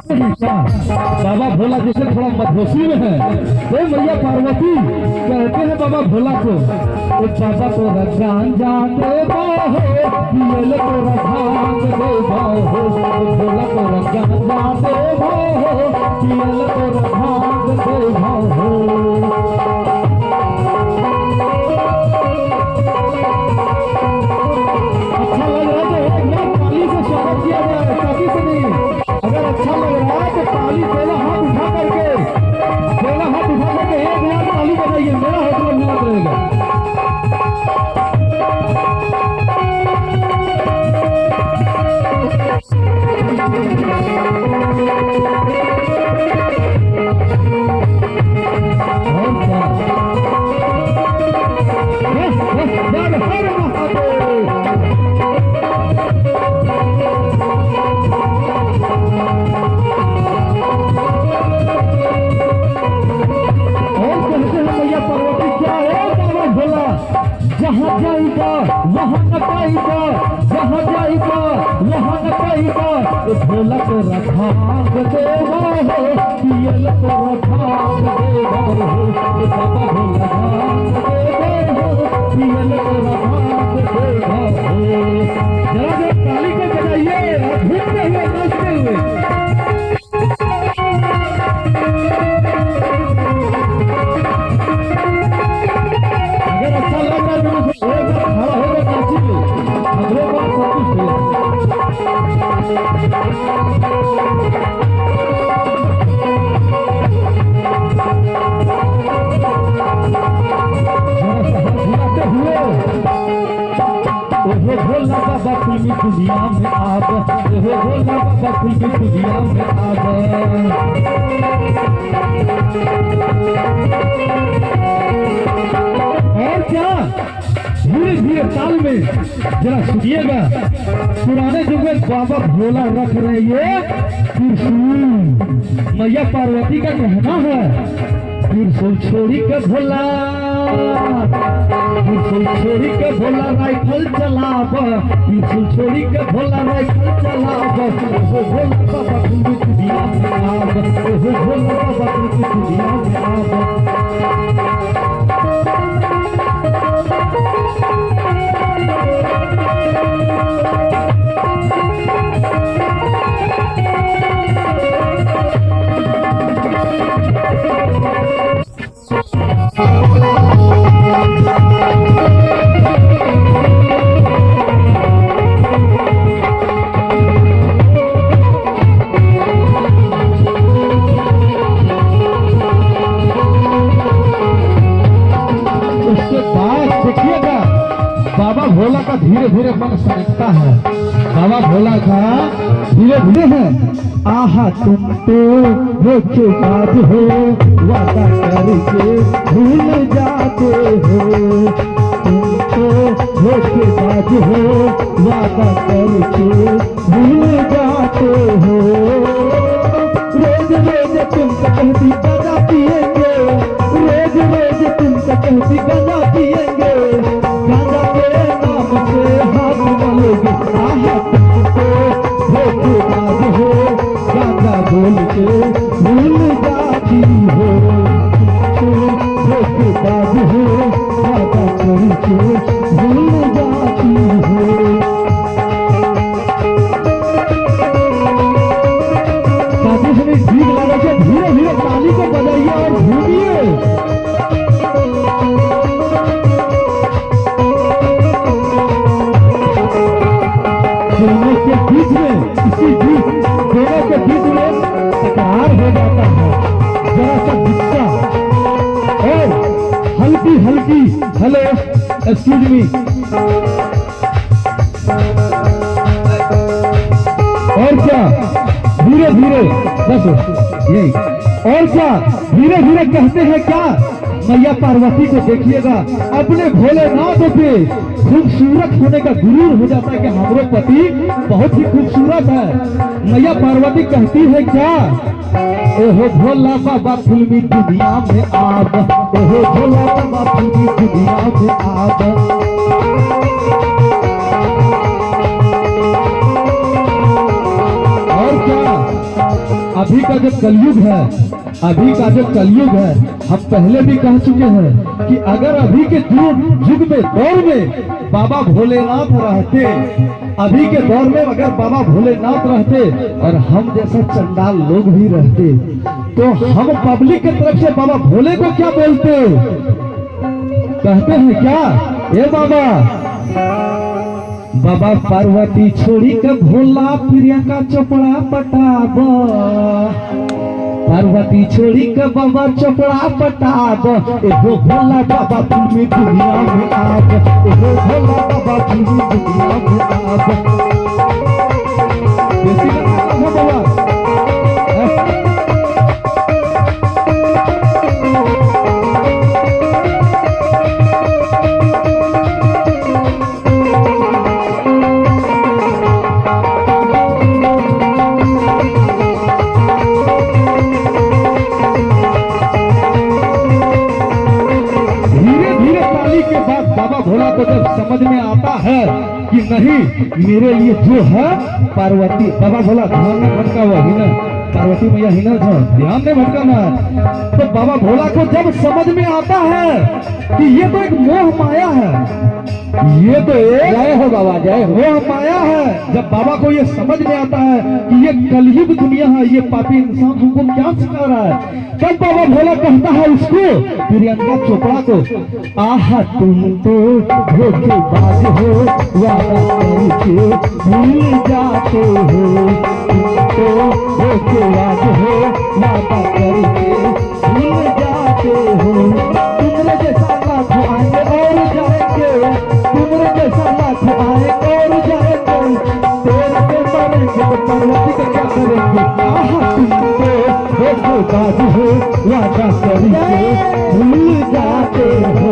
बाबा भोला जैसे थोड़ा मधोसी में है, तो मैया पार्वती कहते हैं बाबा भोला को, बाबा को रखान जाते बाहो, पियल को रखान दे बाहो, भोला को रखान जाते बाहो, पियल को रखान दे बाहो। अच्छा लग रहा है तो एक बार ताली से स्वागत किया जाए, ताली से नहीं। अगर अच्छा लग रहा है तो ताली पहला हाथ उठा करके एक बार ताली बजाइए, मेरा हौसला बुलंद रहेगा। जहाँ जाएगा वहाँ न पाएगा, जहाँ जाएगा वहाँ न पाएगा, भोला को रखांग देवा हो, पियल को रखांग देवा हो, बाबा भोला रखांग देवा हो, पियल को रखांग देवा हो। जरा जरा ताली को बजाइए और घूमते हुए नाचते हुए। अच्छा लग रहा है तो एक बार खड़ा होकर नाचिए, अगले बार सब कुछ भोला बाबा फिल्मी दुनिया में आब, भोला बाबा फिल्मी दुनिया में आब। और क्या धीरे धीरे ताल में जरा सुनिएगा, पुराने युग में बाबा भोला रख रहे ये त्रिशूल। मैया पार्वती का कहना है, त्रिशूल छोड़ी के भोला, त्रिशूल छोड़ी के भोला राइफल चलाब, त्रिशूल छोड़ी के भोला राइफल चलाब। ओ भोला बाबा फिल्मी दुनिया में आब, ओ भोला बाबा फिल्मी दुनिया में आब। बाबा भोला का धीरे धीरे मन सनकता है, बाबा भोला का धीरे धीरे है। आहा तुम तो धोखेबाज हो, वादा करके भूल जाते हो, तुम तो धोखेबाज हो, वादा करके भूल जाते हो। रोज रोज तुम कहती गांजा पिएंगे, रोज रोज तुम कहती गांजा पिएंगे, गांजा के नाम से हाथ मलोगे। आहा तुम तो धोखेबाज हो, गांजा बोल के भूल जाती हो, तुम तो धोखेबाज हो, गांजा करके भूल जाती हो। साथी से ठीक लगा के धीरे धीरे ताली को बजाइए और घूमिए। दोनों के बीच में, इसी बीच दोनों के बीच में तकरार हो जाता है, जरा सा गुस्सा और हल्की हल्की हेलो एक्सक्यूज मी, और क्या धीरे धीरे बस यही, और क्या धीरे धीरे कहते हैं क्या, मैया पार्वती को देखिएगा, अपने भोलेनाथ पे खूबसूरत होने का गुरूर हो जाता है कि हमारे पति बहुत ही खूबसूरत है। मैया पार्वती कहती है क्या, ओहो भोला बाबा फिल्मी दुनिया में आब, ओहो भोला बाबा फिल्मी दुनिया में आब। और क्या अभी का जो कलयुग है, अभी का जो कलयुग है, हम पहले भी कह चुके हैं कि अगर अभी के युग में दौर में बाबा भोलेनाथ रहते, अभी के दौर में अगर बाबा भोलेनाथ रहते और हम जैसा चंडाल लोग भी रहते, तो हम पब्लिक की तरफ से बाबा भोले को क्या बोलते? कहते हैं क्या, ए बाबा, बाबा पार्वती छोड़ी के भोला प्रियंका चोपड़ा पटाब, पार्वती छोड़ी के बाबा चोपड़ा पटाब, एगो भोला बाबा फिल्मी दुनिया में आब, एगो भोला बाबा फिल्मी दुनिया में आब। बेसी ना बाबा भोला को जब समझ में आता है कि नहीं, मेरे लिए जो है पार्वती, बाबा भोला ध्यान में भटका हुआ ही ना, पार्वती मैया ही ना, ध्यान में भटकाना। तो बाबा भोला को जब समझ में आता है कि ये तो एक मोह माया है, ये तो एक, जय हो बाबा जय हो, मोह माया है। जब बाबा को ये समझ में आता है कि ये कलयुग दुनिया है, ये पापी इंसान हमको क्या सिखा रहा है, तब बाबा भोला कहता है उसको, प्रियंका चोपड़ा को, आहा तुम तो धोखेबाज हो, वादा करके भूल जाते हो, तुम तो धोखेबाज हो, वादा करके भूल जाते हो, तुमरे जैसा लाखों आए और जाएंगे, तुमरे जैसा लाखों आए और जाएंगे, तेरे पे मरेंगे तो पार्वती का क्या करेंगे? आहा तुम तो धोखेबाज हो, वादा करके भूल जाते हो,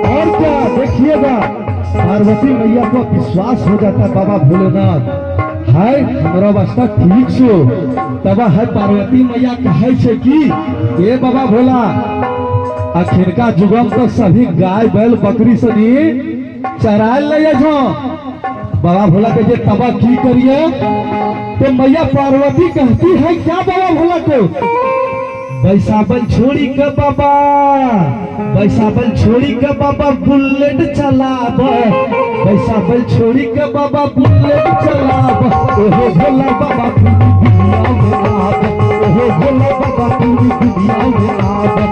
और क्या देखिएगा, पार्वती मैया को विश्वास हो जाता है बाबा भोलेनाथ है हमारा वास्ता ठीक छो, तब है पार्वती मैया कहे छे कि ये बाबा भोला, अखिरका जुगम तो सभी गाय बैल बकरी सनी चरायल ले छो, बाबा भोला के तबा की करिए? तो मैया पार्वती कहती है क्या बाबा भोला को, बैसाबल छोड़ी के बाबा, बैसाबल छोड़ी के बाबा बुलेट चलाब, बैसाबल छोड़ी के बाबा बुलेट चलाब, ओहो भोला बाबा पूरी दुनिया में आब, ओहो भोला बाबा पूरी दुनिया में आब।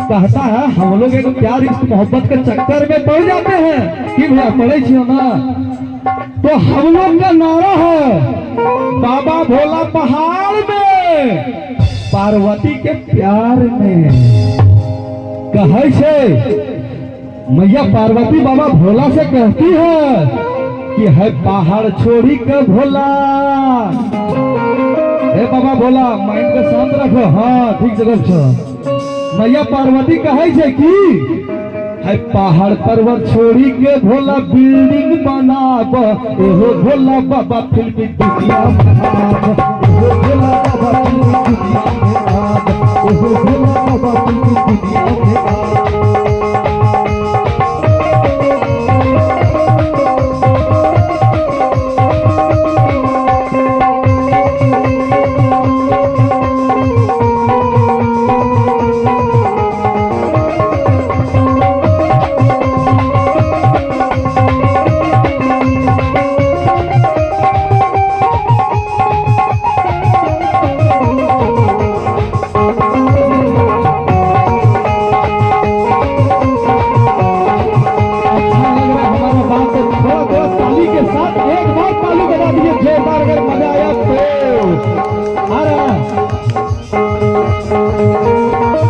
कहता है हम लोग एक प्यार इश्क मोहब्बत के चक्कर में पड़ जाते हैं कि भैया पड़े छियो ना, तो हम लोग का नारा है बाबा भोला पहाड़ में पार्वती के प्यार में, कहे छे मैया पार्वती बाबा भोला से कहती है कि है पहाड़ छोड़ी के भोला, हे बाबा भोला माइंड को शांत रखो, हाँ ठीक जगह छो। मैया पार्वती कहे छे कि है पहाड़ पर्वत छोड़ी के भोला बिल्डिंग बनाब, एहो भोला बाबा फिल्मी दुनिया में आब, एहो भोला बाबा फिल्मी दुनिया में आब, एहो भोला बाबा फिल्मी दुनिया में आब।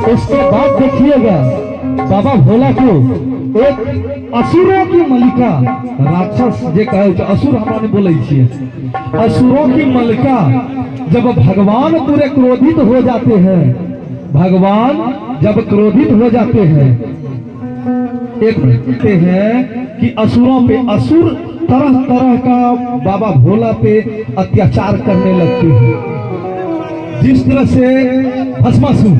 उसके बाद देखिएगा बाबा भोला को एक असुरों की मलिका राक्षस जे कहे असुर हमारे बोले छिए, असुरों की मलिका जब भगवान पूरे क्रोधित हो जाते हैं, भगवान जब क्रोधित हो जाते हैं, एक कहते हैं कि असुरों पे असुर तरह तरह का बाबा भोला पे अत्याचार करने लगते हैं। जिस तरह से भस्मासुर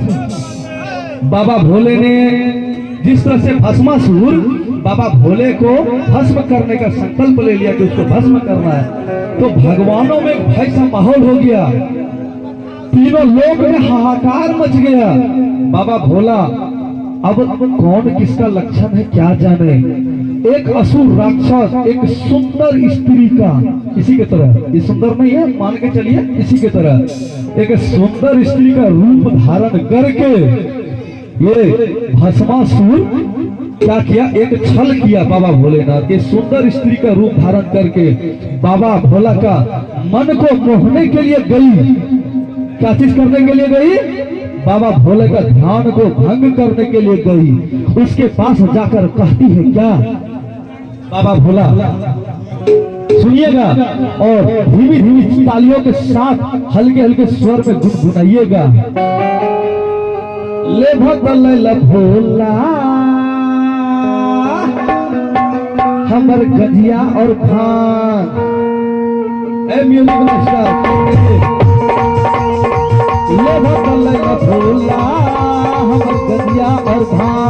बाबा भोले ने, जिस तरह से भस्मासुर बाबा भोले को भस्म करने का संकल्प ले लिया कि उसको भस्म करना है, तो भगवानों में एक भय सा माहौल हो गया, तीनों लोक में हाहाकार मच गया। बाबा भोला अब कौन किसका लक्षण है क्या जाने, एक असुर राक्षस एक सुंदर स्त्री का, इसी के तरह, ये सुंदर नहीं है मान के चलिए, इसी के तरह एक सुंदर स्त्री का रूप धारण करके ये भस्मासुर क्या किया, एक छल किया बाबा भोलेनाथ के, सुंदर स्त्री का रूप धारण करके बाबा भोला का मन को मोहने के लिए गई। क्या चीज करने के लिए गई? बाबा भोले का ध्यान को भंग करने के लिए गई। उसके पास जाकर कहती है क्या, बाबा भोला सुनिएगा और धीमी धीमी तालियों के साथ हल्के हल्के स्वर में गुनगुनाइएगा। ले भोला भोला हमर गधिया और भान, ए म्यूजिक मास्टर, ले भोला भोला हमर गधिया और भान,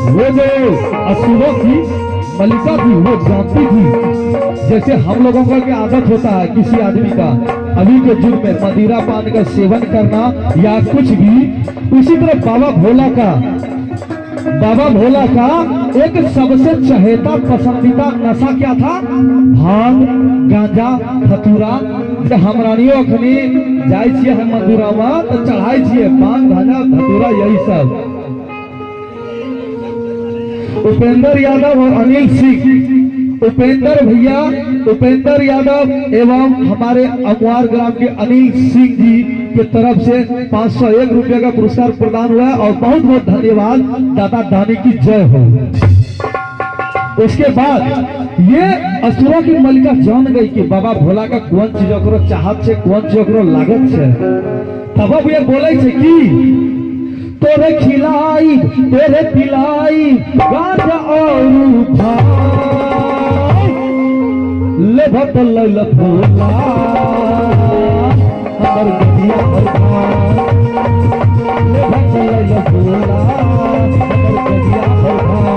वो जो असुरों की मलिका थी वो जानती थी, जैसे हम लोगों का क्या आदत होता है किसी आदमी का अभी के युग में मदिरा पान का सेवन करना या कुछ भी, उसी तरह बाबा भोला का एक सबसे चहेता पसंदीदा नशा क्या था? भांग, गांजा, धतूरा। हमरानियों अखनी जाए छिए हम मंदिरवा तो चढ़ाई छिए भांग, गांजा, धतूरा, यही सब। उपेंद्र यादव और अनिल सिंह, उपेंद्र भैया, उपेंद्र यादव एवं हमारे अमवार ग्राम के अनिल सिंह जी की तरफ से 501 रुपये का पुरस्कार प्रदान हुआ है और बहुत बहुत धन्यवाद। दादा दानी की जय हो। उसके बाद ये असुरों की मलिका जान गई कि बाबा भोला का कौन चीज ओकरो चाहत से, कौन चीज ओकरो लागत से, तब ये बोले छे कि तोरे खिलाई तेरे पिलाई गांजा और भाई, ले भोला भोला हमर गधिया और भाई, ले भोला भोला हमर गधिया और भाई।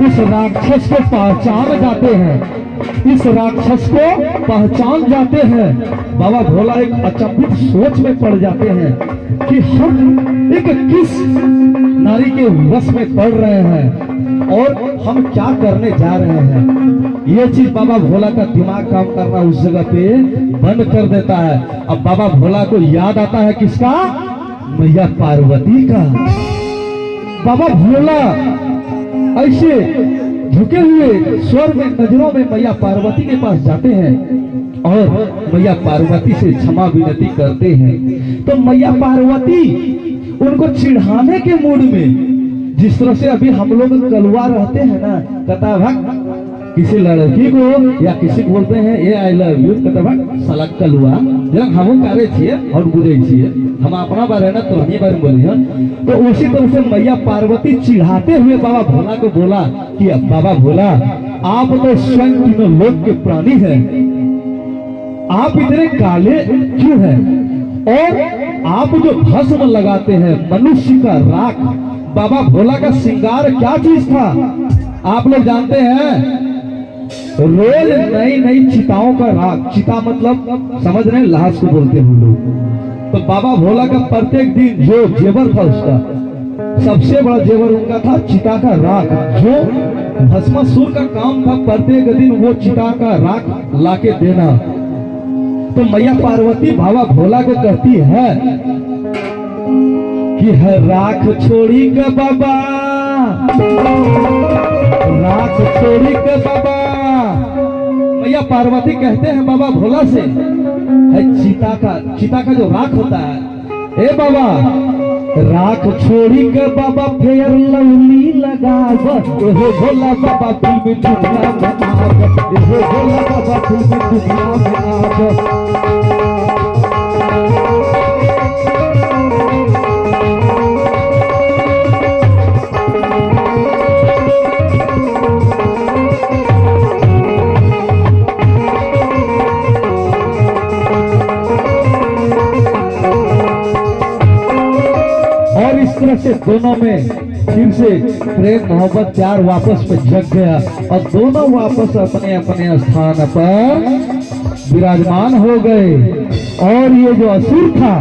इस राक्षस को पहचान जाते हैं, इस राक्षस को पहचान जाते हैं। बाबा भोला एक अचंभित सोच में पड़ जाते हैं कि हम एक किस नारी के वश में पड़ रहे हैं और हम क्या करने जा रहे हैं। ये चीज बाबा भोला का दिमाग काम करना उस जगह पे बंद कर देता है। अब बाबा भोला को याद आता है किसका? मैया पार्वती का। बाबा भोला ऐसे झुके हुए स्वर में नजरों में मैया पार्वती के पास जाते हैं और मैया पार्वती से क्षमा विनती करते हैं। तो मैया पार्वती उनको चिढ़ाने के मूड में, जिस तरह से अभी हम लोग कलुआ रहते हैं ना, कथा भक्त किसी लड़की को या किसी को बोलते हैं ये आई लव यू, कथा भक्त साला कलुआ, जब हम करे छिए और बुझे छिए, हम अपना बारे ना तो हनी बारे बोलिए। तो उसी तरह से मैया पार्वती चिढ़ाते हुए बाबा भोला को बोला कि बाबा भोला आप तो स्वयं तीनों लोक के प्राणी हैं, आप इतने काले क्यों हैं? और आप जो भस्म लगाते हैं मनुष्य का राख, बाबा भोला का श्रृंगार क्या चीज था? आप लोग जानते हैं रोज नई नई चिताओं का राख, चिता मतलब समझ रहे हैं, लाश को बोलते हैं हम लोग। तो बाबा भोला का प्रत्येक दिन जो जेवर था, उसका सबसे बड़ा जेवर उनका था चिता का राख, जो भस्मासुर का काम था प्रत्येक दिन वो चिता का राख लाके देना। तो मैया पार्वती बाबा भोला को कहती है कि है राख छोड़ी के बाबा, राख छोड़ी के बाबा। मैया पार्वती कहते हैं बाबा भोला से, है चिता का जो राख होता है, हे बाबा राख छोड़ी के बाबा फेर लवली लगाव, एहो भोला बाबा फिल्म दुनिया में आव, एहो भोला बाबा फिल्म दुनिया में आव। से दोनों में फिर से प्रेम मोहब्बत प्यार वापस पे जग गया और दोनों वापस अपने अपने स्थान पर विराजमान हो गए। और ये जो असुर था